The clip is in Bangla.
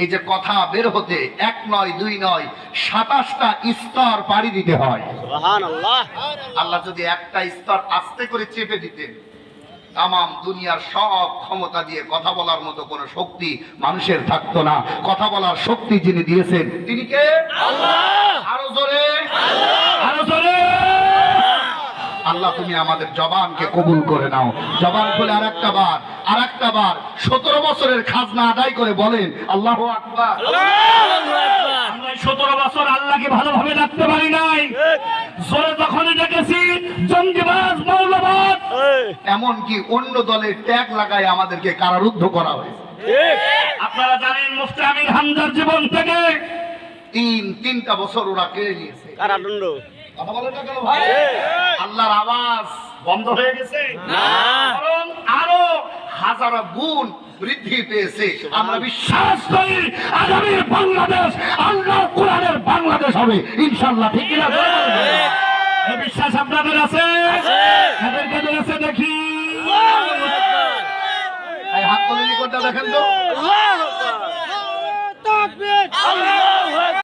এই যে কথা বের হতে 1 নয় 2 নয় 27টা স্তর পাড়ি দিতে হয়। সুবহানাল্লাহ। আল্লাহ যদি একটা স্তর আস্তে করে চেপে দিতেন, তাম দুনিয়ার সব ক্ষমতা দিয়ে কথা বলার মতো কোনো শক্তি মানুষের থাকতো না। কথা বলার শক্তি যিনি দিয়েছেন তিনি কে? আল্লাহ। আরো জোরে, আরো জোরে। আল্লাহ তুমি আমাদের জবানকে কবুল করে নাও। জবান খুলে আরেকটা বার 17 বছরের খাজনা আদায় করে বলেন আল্লাহু আকবার। আমরা 17 বছর আল্লাহকে ভালোভাবে ডাকতে পারি নাই। জোরে যখন ডেকেছি জঙ্গিবাজ মৌলবাদ এমনকি অন্য দলের ট্যাগ লাগায় আমাদেরকে কারারুদ্ধ করা হয়েছে। আপনারা জানেন মুফতি আমির হামজার জীবন থেকে তিনটা বছর ওরা কেড়ে নিয়েছে কারাদণ্ড। কথা বলেন না কেন ভাই? আল্লাহর আওয়াজ বন্ধ হয়ে গেছে না, বরং আরো হাজার গুণ বৃদ্ধি পেয়েছে। আমরা বিশ্বাস করি আগামী বাংলাদেশ আল্লাহর কোরআনের বাংলাদেশ হবে ইনশাআল্লাহ। ঠিক কি না? এই বিশ্বাস আপনাদের আছে? কাদের কাদের আছে দেখি? এই হাত তুলে নিকটটা দেখেন তো। আল্লাহু আকবার। তাকবীর। আল্লাহু আকবার।